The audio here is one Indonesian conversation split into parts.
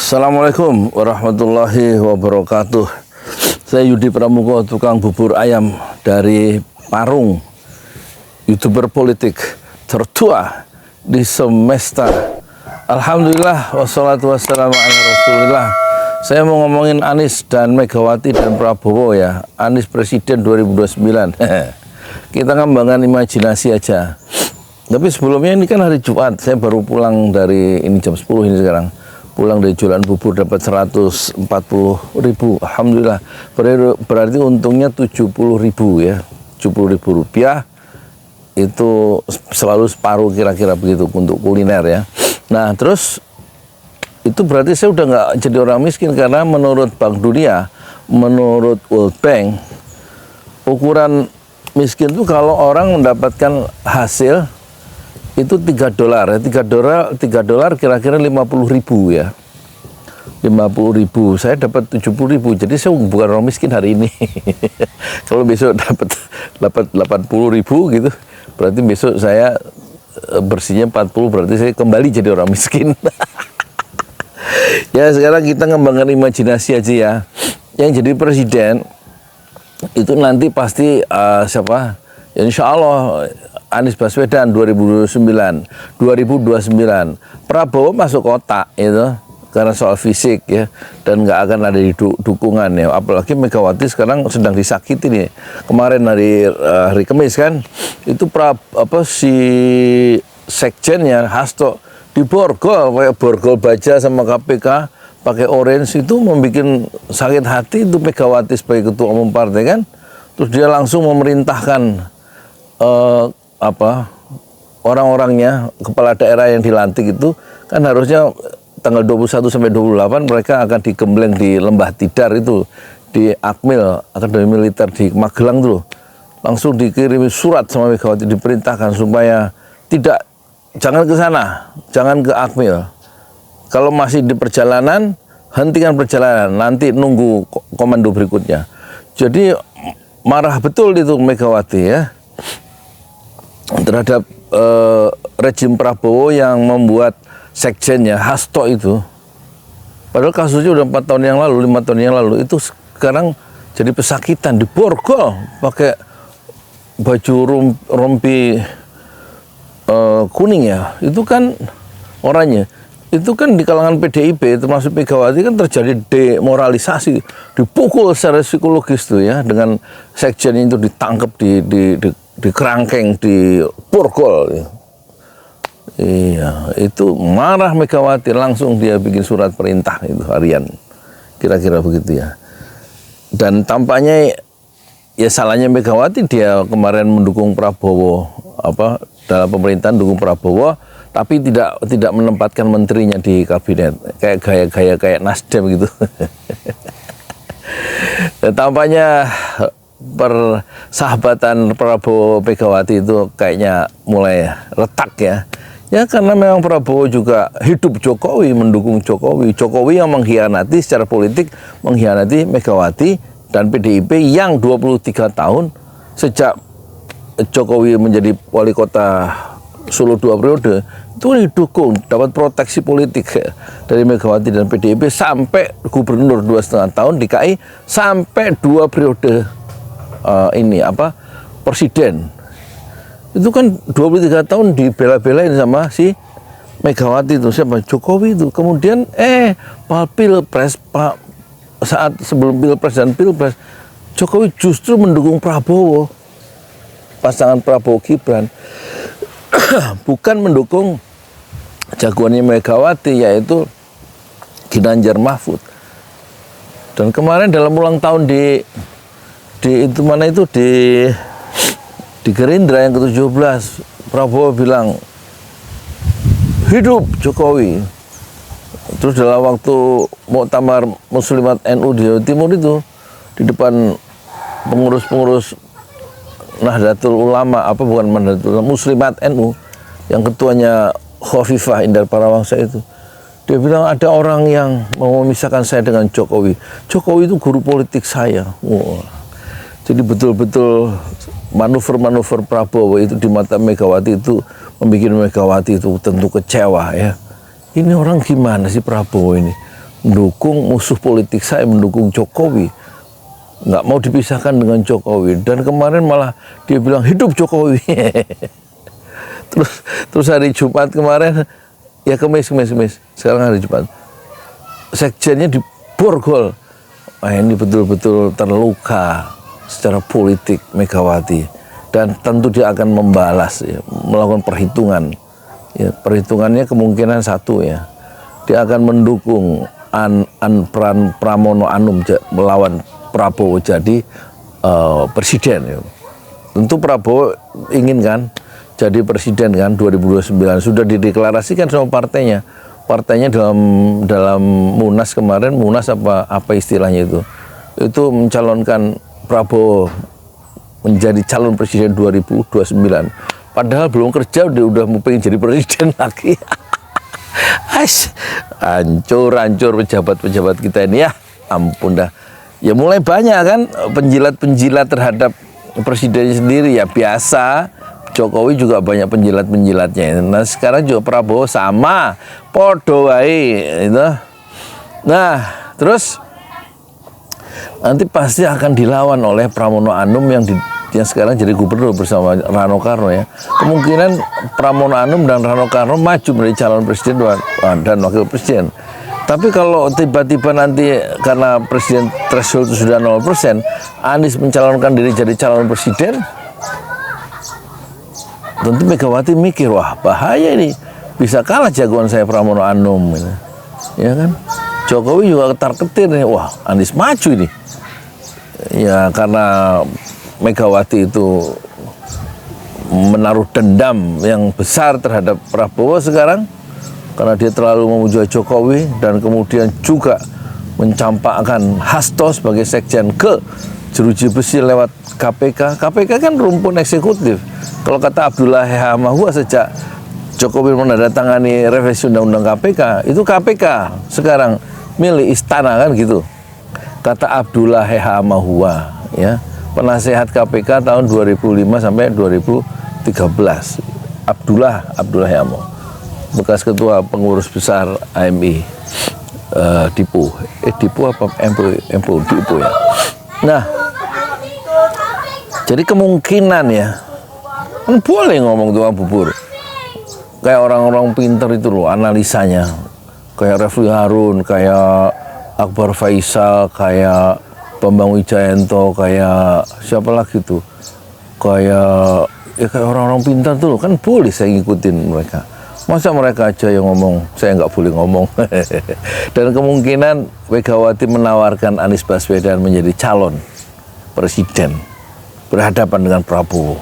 Assalamualaikum warahmatullahi wabarakatuh. Saya Yudi Pramuko, tukang bubur ayam dari Parung, YouTuber politik tertua di semesta. Alhamdulillah, wassalatu wassalamu ala rasulillah. Saya mau ngomongin Anies dan Megawati dan Prabowo ya. Anies Presiden 2029. Kita ngembangkan imajinasi aja. Tapi sebelumnya ini kan hari Jumat, saya baru pulang dari ini jam 10 ini sekarang. Pulang dari jualan bubur dapat 140.000. Alhamdulillah. Berarti untungnya 70.000 ya. 70.000 rupiah. Itu selalu separuh kira-kira begitu untuk kuliner ya. Nah terus itu berarti saya udah nggak jadi orang miskin, karena menurut Bank Dunia, menurut World Bank, ukuran miskin itu kalau orang mendapatkan hasil itu $3 ya. $3 kira-kira 50.000 ya. 50.000, saya dapat 70.000. Jadi saya bukan orang miskin hari ini. Kalau besok dapat 80.000 gitu, berarti besok saya bersihnya 40, berarti saya kembali jadi orang miskin. Ya sekarang kita ngembangkan imajinasi aja ya. Yang jadi presiden itu nanti pasti siapa? Ya, insya Allah Anies Baswedan 2029. Prabowo masuk kotak itu karena soal fisik ya, dan nggak akan ada dukungan ya. Apalagi Megawati sekarang sedang disakiti nih. Kemarin hari Kamis kan itu si sekjennya Hasto diborgol, kayak borgol baja sama KPK pakai orange, itu membuat sakit hati itu Megawati sebagai ketua umum partai kan. Terus dia langsung memerintahkan orang-orangnya, kepala daerah yang dilantik itu kan harusnya tanggal 21 sampai 28 mereka akan digembleng di Lembah Tidar itu, di Akmil, Akademi Militer di Magelang tuh. Langsung dikirimi surat sama Megawati, diperintahkan supaya jangan ke sana, jangan ke Akmil. Kalau masih di perjalanan, hentikan perjalanan, nanti nunggu komando berikutnya. Jadi marah betul itu Megawati ya terhadap rejim Prabowo yang membuat sekjennya Hasto itu. Padahal kasusnya udah 4 tahun yang lalu, 5 tahun yang lalu, itu sekarang jadi pesakitan, diborgol pakai baju rompi kuning ya. Itu kan oranye. Itu kan di kalangan PDIP termasuk Megawati kan terjadi demoralisasi, dipukul secara psikologis tuh ya, dengan sekjen itu ditangkap, di kerangkeng, di borgol. Iya, itu marah Megawati, langsung dia bikin surat perintah itu harian, kira-kira begitu ya. Dan tampaknya ya salahnya Megawati, dia kemarin mendukung Prabowo, dalam pemerintahan dukung Prabowo, tapi tidak menempatkan menterinya di kabinet, kayak gaya-gaya kayak Nasdem gitu. Dan tampaknya persahabatan Prabowo Megawati itu kayaknya mulai retak ya. Ya karena memang Prabowo juga hidup Jokowi, mendukung Jokowi. Jokowi yang mengkhianati secara politik, mengkhianati Megawati dan PDIP yang 23 tahun sejak Jokowi menjadi wali kota Solo 2 periode, itu didukung, dapat proteksi politik dari Megawati dan PDIP sampai gubernur 2,5 tahun DKI, sampai 2 periode presiden. Itu kan 23 tahun dibela-belain sama si Megawati itu, siapa? Jokowi itu. Kemudian Pilpres, saat sebelum Pilpres dan Pilpres, Jokowi justru mendukung Prabowo, pasangan Prabowo Gibran. Bukan mendukung jagoannya Megawati, yaitu Ginanjar Mahfud. Dan kemarin dalam ulang tahun di Gerindra yang ke-17, Prabowo bilang hidup Jokowi. Terus dalam waktu muktamar Muslimat NU di Jawa Timur itu, di depan pengurus-pengurus Nahdlatul Ulama, Muslimat NU, yang ketuanya Khofifah Indar Parawangsa itu, dia bilang ada orang yang mau memisahkan saya dengan Jokowi. Jokowi itu guru politik saya. Wah. Jadi betul-betul manuver-manuver Prabowo itu di mata Megawati itu membuat Megawati itu tentu kecewa ya. Ini orang gimana sih Prabowo ini? mendukung musuh politik saya, mendukung Jokowi, nggak mau dipisahkan dengan Jokowi. Dan kemarin malah dia bilang hidup Jokowi. terus hari Jumat kemarin, ya Kemis, sekarang hari Jumat, sekjennya diborgol. Wah, ini betul-betul terluka secara politik Megawati, dan tentu dia akan membalas, ya, melakukan perhitungan. Ya, perhitungannya kemungkinan satu, ya, dia akan mendukung Pramono Anum melawan Prabowo jadi presiden. Ya. Tentu Prabowo ingin kan jadi presiden kan 2029, sudah dideklarasikan sama partainya. Partainya dalam Munas kemarin, Munas apa istilahnya itu mencalonkan Prabowo menjadi calon presiden 2029. Padahal belum kerja udah mau pengen jadi presiden lagi. Hancur pejabat-pejabat kita ini, ya ampun dah. Ya mulai banyak kan penjilat-penjilat terhadap presiden sendiri, ya biasa. Jokowi juga banyak penjilat-penjilatnya. Nah sekarang juga Prabowo sama, podo wae itu. Nah terus nanti pasti akan dilawan oleh Pramono Anum yang sekarang jadi gubernur bersama Rano Karno, ya. Kemungkinan Pramono Anum dan Rano Karno maju menjadi calon presiden dan wakil presiden. Tapi kalau tiba-tiba nanti karena presiden threshold itu sudah 0%, Anies mencalonkan diri jadi calon presiden, tentu Megawati mikir, wah bahaya ini, bisa kalah jagoan saya Pramono Anum, gitu. Ya kan? Jokowi juga ketar-ketir nih, wah Anies maju ini. Ya karena Megawati itu menaruh dendam yang besar terhadap Prabowo sekarang, karena dia terlalu memuja Jokowi, dan kemudian juga mencampakkan Hasto sebagai sekjen ke jeruji besi lewat KPK. KPK kan rumpun eksekutif. Kalau kata Abdullah Mahua, sejak Jokowi menandatangani revisi undang-undang KPK, itu KPK sekarang milik istana kan gitu. Kata Abdullah Mahua, ya, penasehat KPK tahun 2005 sampai 2013. Abdullah Mahua, bekas ketua pengurus besar AMI, Dipo apa Dipo ya. Nah, jadi kemungkinan, ya, kan boleh ngomong tukang bubur kayak orang-orang pinter itu loh analisanya, kayak Refli Harun, kayak Akbar Faisal, kayak Bambang Wijayanto, kayak siapa lagi tuh, kayak orang-orang pintar tuh loh, kan boleh saya ngikutin mereka. Masa mereka aja yang ngomong, saya nggak boleh ngomong. Dan kemungkinan Megawati menawarkan Anies Baswedan menjadi calon presiden berhadapan dengan Prabowo.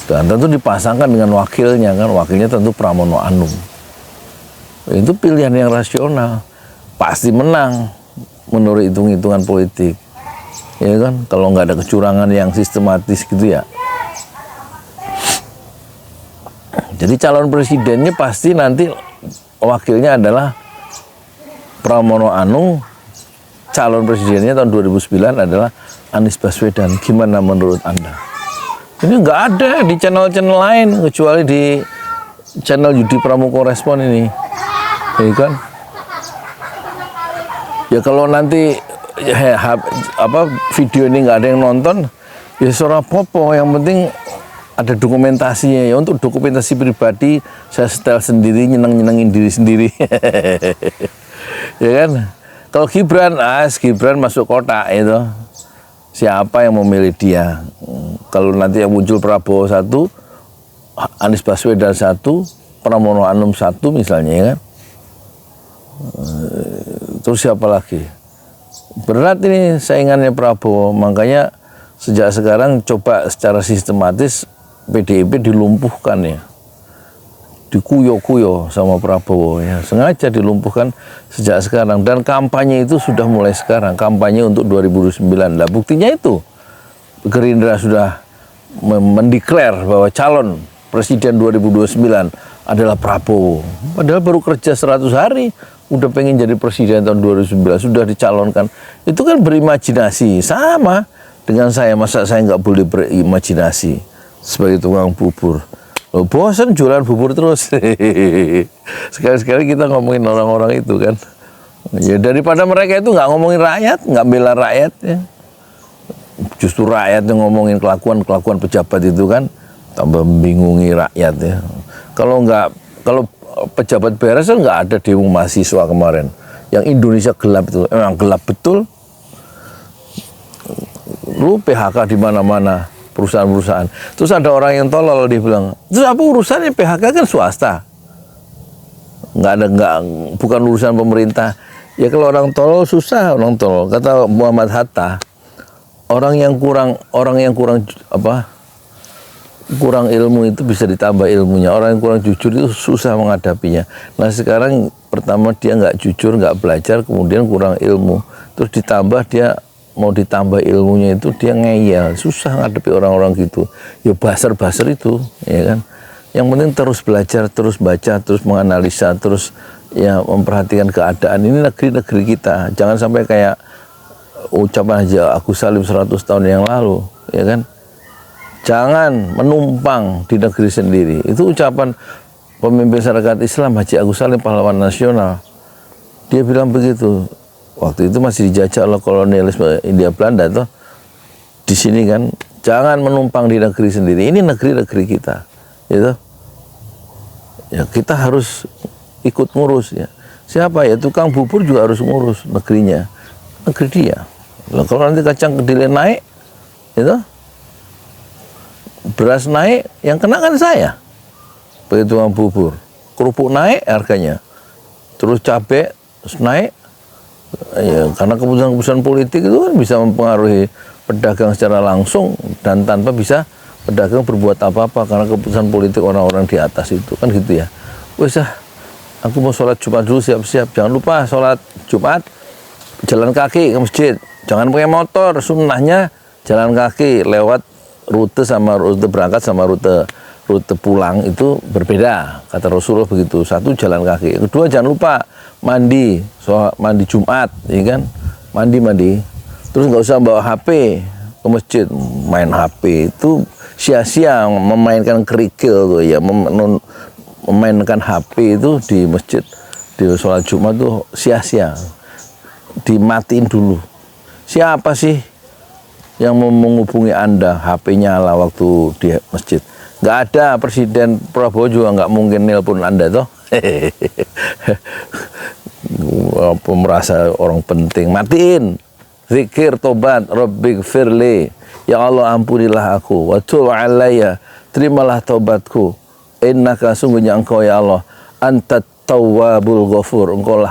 Dan tentu dipasangkan dengan wakilnya kan, wakilnya tentu Pramono Anum. Itu pilihan yang rasional, pasti menang menurut hitung-hitungan politik. Ya kan, kalau nggak ada kecurangan yang sistematis gitu, ya. Jadi calon presidennya pasti nanti wakilnya adalah Pramono Anung, calon presidennya tahun 2009 adalah Anies Baswedan. Gimana menurut Anda? Ini nggak ada di channel-channel lain kecuali di channel Yudi Pramuko Respon ini, ya kan? Ya kalau nanti video ini nggak ada yang nonton, ya seorang popo, yang penting ada dokumentasinya. Ya untuk dokumentasi pribadi saya setel sendiri, nyenengin diri sendiri. Ya kan? Kalau Gibran masuk kotak itu. Siapa yang memilih dia? Kalau nanti yang muncul Prabowo 1, Anies Baswedan 1, Pramono Anum 1 misalnya, ya kan? Terus siapa lagi? Berat ini saingannya Prabowo, makanya sejak sekarang coba secara sistematis PDIP dilumpuhkan, ya, dikuyo-kuyo sama Prabowo, ya, sengaja dilumpuhkan sejak sekarang, dan kampanye itu sudah mulai sekarang, kampanye untuk 2009. Nah, buktinya itu Gerindra sudah mendeklar bahwa calon presiden 2029 adalah Prabowo, padahal baru kerja 100 hari udah pengen jadi presiden tahun 2009, sudah dicalonkan. Itu kan berimajinasi, sama dengan saya. Masa saya nggak boleh berimajinasi sebagai tukang bubur? Loh, bosan jualan bubur terus. Sekali-sekali kita ngomongin orang-orang itu kan. Ya daripada mereka itu nggak ngomongin rakyat, nggak bela rakyat ya. Justru rakyat yang ngomongin kelakuan pejabat itu kan tambah membingungi rakyat ya. Kalau pejabat beres kan nggak ada demo mahasiswa kemarin. Yang Indonesia gelap itu, emang gelap betul. Lu PHK di mana-mana, perusahaan-perusahaan. Terus ada orang yang tolol, dia bilang, terus apa urusannya, PHK kan swasta, bukan urusan pemerintah. Ya kalau orang tolol susah, orang tolol. Kata Muhammad Hatta, orang yang kurang ilmu itu bisa ditambah ilmunya. Orang yang kurang jujur itu susah menghadapinya. Nah sekarang pertama dia nggak jujur, nggak belajar, kemudian kurang ilmu. Terus dia mau ditambah ilmunya itu dia ngeyel, susah ngadepi orang-orang gitu. Ya basar-basar itu, ya kan. Yang penting terus belajar, terus baca, terus menganalisa, terus ya memperhatikan keadaan. Ini negeri-negeri kita. Jangan sampai kayak ucapan Haji Agus Salim 100 tahun yang lalu, ya kan. Jangan menumpang di negeri sendiri. Itu ucapan pemimpin masyarakat Islam Haji Agus Salim, pahlawan nasional. Dia bilang begitu. Waktu itu masih dijajah oleh kolonialisme India Belanda toh. Di sini kan jangan menumpang di negeri sendiri. Ini negeri-negeri kita. Gitu. Ya kita harus ikut ngurus ya. Siapa ya tukang bubur juga harus ngurus negerinya. Negeri dia. Nah, kalau nanti kacang kedelai naik, gitu, beras naik, yang kena kan saya. Begitu tukang bubur. Kerupuk naik harganya. Terus cabai naik. Ya, karena keputusan-keputusan politik itu kan bisa mempengaruhi pedagang secara langsung dan tanpa bisa pedagang berbuat apa-apa karena keputusan politik orang-orang di atas itu kan gitu ya. Wes aku mau sholat Jumat dulu, siap-siap. Jangan lupa sholat Jumat jalan kaki ke masjid. Jangan pakai motor. Sunnahnya jalan kaki lewat rute berangkat sama rute pulang itu berbeda. Kata Rasulullah begitu. Satu jalan kaki. Kedua jangan lupa mandi Jumat, ya kan? Mandi. Terus nggak usah bawa HP ke masjid, main HP itu sia-sia, memainkan kerikil tuh ya, memainkan HP itu di masjid di sholat Jumat tuh sia-sia, dimatiin dulu. Siapa sih yang mau menghubungi Anda, HP nyala waktu di masjid? Nggak ada, Presiden Prabowo juga nggak mungkin nelpon Anda toh. Apa merasa orang penting, matiin. Zikir, tobat, Rabbighfirli, ya Allah ampunilah aku, wa tub alayya, terimalah taubatku, innaka sungguhnya engkau ya Allah, antat tawwabul ghafur, engkau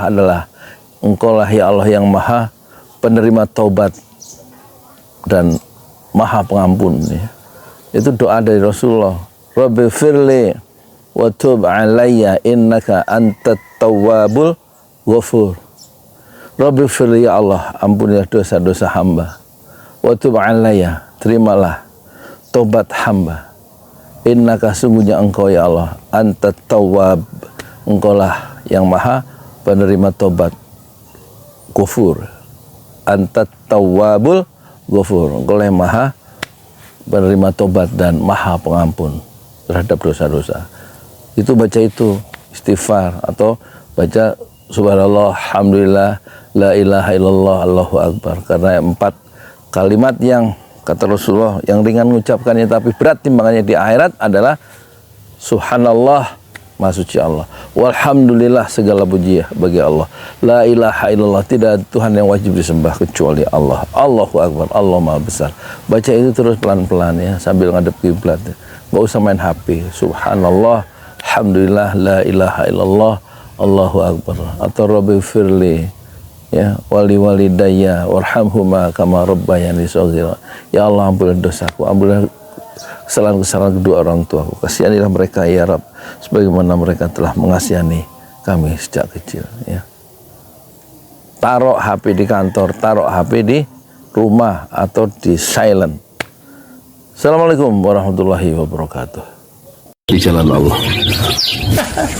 lah ya Allah yang maha penerima taubat dan maha pengampun ya. Itu doa dari Rasulullah. Rabbighfirli wa tub alayya innaka antat tawwabul ghafur. Rabbighfirli ya Allah, ampunilah dosa-dosa hamba. Wa tub alayya, terimalah taubat hamba. Innaka sungguhnya engkau ya Allah, antat tawwab, engkau lah yang maha penerima taubat. Ghafur. Antat tawwabul ghafur, engkau lah yang maha penerima tobat dan maha pengampun terhadap dosa-dosa. Itu baca itu istighfar atau baca subhanallah, alhamdulillah, la ilaha illallah, Allahu akbar. Karena 4 kalimat yang kata Rasulullah yang ringan mengucapkannya tapi berat timbangannya di akhirat adalah subhanallah, maha suci Allah, walhamdulillah, segala puji bagi Allah, la ilaha illallah, tidak Tuhan yang wajib disembah kecuali Allah, Allahu akbar, Allah maha besar. Baca itu terus pelan-pelan ya sambil ngadep kiblat ya. Nggak usah main HP. Subhanallah, alhamdulillah, la ilaha illallah, Allahu akbar, atau Rabbighfirli ya wali walidayya warhamhuma kama rabbayani shaghira. Ya Allah ampunilah dosaku, ampunilah kesalahan-kesalahan kedua orang tuaku, kasihanilah mereka ya Rabb sebagaimana mereka telah mengasihani kami sejak kecil ya. Taruh HP di kantor, taruh HP di rumah atau di silent. Assalamualaikum warahmatullahi wabarakatuh. di jalan Allah.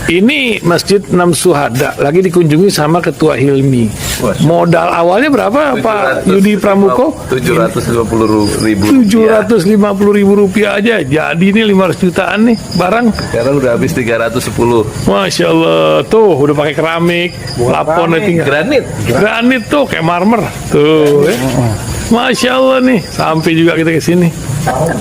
Ini Masjid Enam Syuhada lagi dikunjungi sama Ketua Hilmi. Modal awalnya berapa Pak Yudi Pramuko? 750.000. 750.000 rupiah aja. Jadi ini 500 jutaan nih barang. Sekarang udah habis 310. Masya Allah, tuh udah pakai keramik, laponnya tinggal. Granit tuh kayak marmer. Tuh, ya. Masya Allah nih, sampai juga kita ke sini.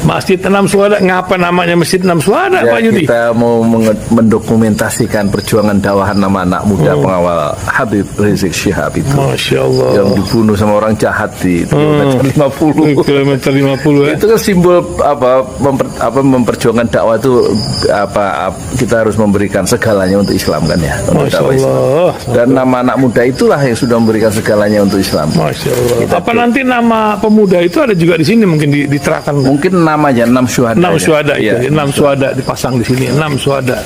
Masjid Enam Syuhada, ngapa namanya Masjid Enam Syuhada, Ya, Pak Yudi? kita mau mendokumentasikan perjuangan dakwahan nama anak muda pengawal Habib Rizik Syihab itu. Masya Allah. Yang dibunuh sama orang jahat di kilometer 50. Kilometer 50 ya. Itu kan simbol memperjuangkan dakwah itu kita harus memberikan segalanya untuk Islam kan ya. Untuk Masya dakwah Islam. Allah. Dan nama anak muda itulah yang sudah memberikan segalanya untuk Islam. Masya Allah. Kita Apa nanti nama pemuda itu ada juga di sini mungkin diterahkan? Mungkin namanya 6 syuhada. 6 syuhada itu, Ya. 6 syuhada dipasang di sini, 6 syuhada.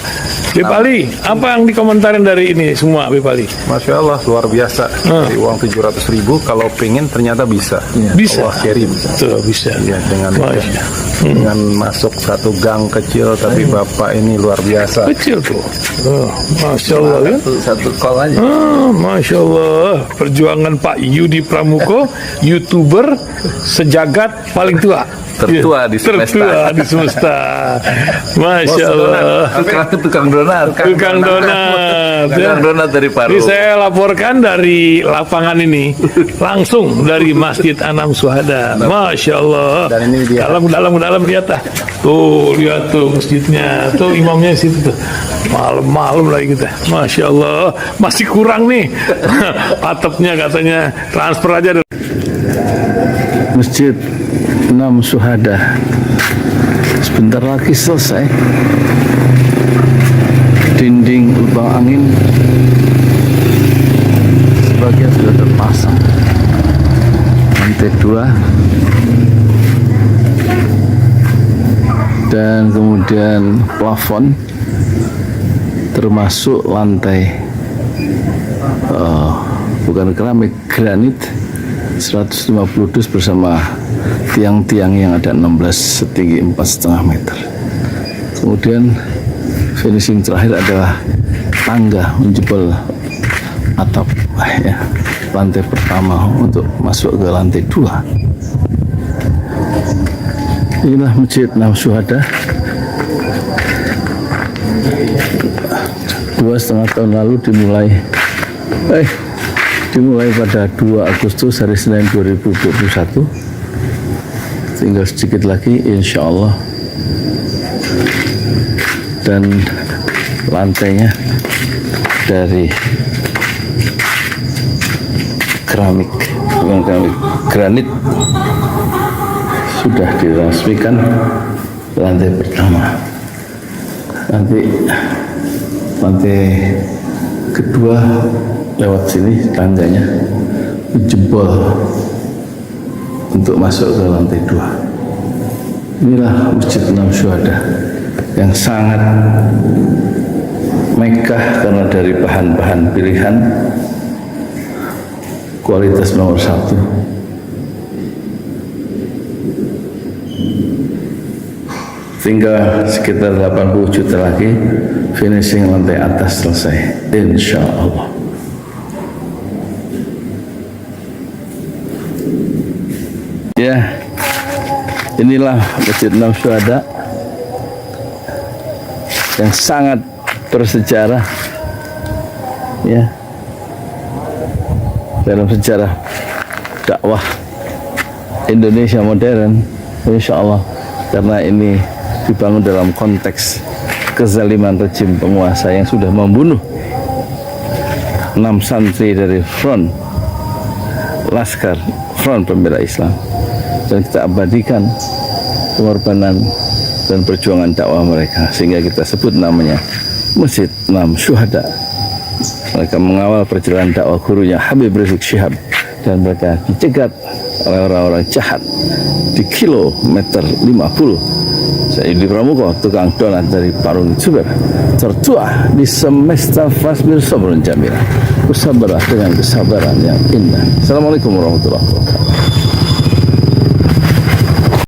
Bip Ali, apa yang dikomentarin dari ini semua, Bip Ali? Masya Allah, luar biasa. Dari uang 700.000, kalau pengen ternyata bisa. Bisa. Allah kirim. Tuh, bisa. Ya, Masya. dengan masuk satu gang kecil, tapi Bapak ini luar biasa. Kecil tuh. Oh, Masya Allah ya. Satu call aja. Masya Allah, perjuangan Pak Yudi Pramuko, YouTuber sejagat paling tua. Tertua di semesta. Tertua di semesta. Masya Allah. Tukang donat. Tukang donat. Tukang donat dari Paru. Ini saya laporkan dari lapangan ini, langsung dari Masjid Enam Syuhada. Masya Allah. Dan ini dia. Dalam lihat ah. Tuh lihat tuh masjidnya. Tuh imamnya di situ tuh. Malam-malam lagi kita. Masya Allah. Masih kurang nih. Atapnya katanya transfer aja. Masjid Enam Syuhada sebentar lagi selesai. Dinding lubang angin sebagian sudah terpasang. Lantai 2 dan kemudian plafon termasuk lantai bukan keramik, granit 150 dus bersama tiang-tiang yang ada 16 setinggi 4,5 meter. Kemudian finishing terakhir adalah tangga menjebol atap ya, lantai pertama untuk masuk ke lantai 2. Inilah Masjid Enam Syuhada. 2,5 tahun lalu dimulai pada 2 Agustus hari Senin 2021. Tinggal sedikit lagi insya Allah. Dan lantainya dari keramik, bukan keramik, granit sudah diresmikan lantai pertama. Nanti lantai kedua lewat sini tangganya jebol untuk masuk ke lantai 2. Inilah Masjid Enam Syuhada yang sangat megah karena dari bahan-bahan pilihan, kualitas nomor 1. Tinggal sekitar 80 juta lagi finishing lantai atas selesai insya Allah. Ya, inilah Masjid Enam Syuhada yang sangat bersejarah ya dalam sejarah dakwah Indonesia modern insya Allah, karena ini dibangun dalam konteks kezaliman rejim penguasa yang sudah membunuh 6 santri dari front pembela Islam, dan kita abadikan pengorbanan dan perjuangan dakwah mereka sehingga kita sebut namanya Masjid Enam Syuhada. Mereka mengawal perjalanan dakwah gurunya Habib Rizik Syihab dan mereka dicegat oleh orang-orang jahat di kilometer 50. Saya Yudi Pramuko, tukang donat dari Parung Juber, tertua di semesta fasbir sabrun jamil, bersabarlah dengan kesabaran yang indah. Assalamualaikum warahmatullahi wabarakatuh.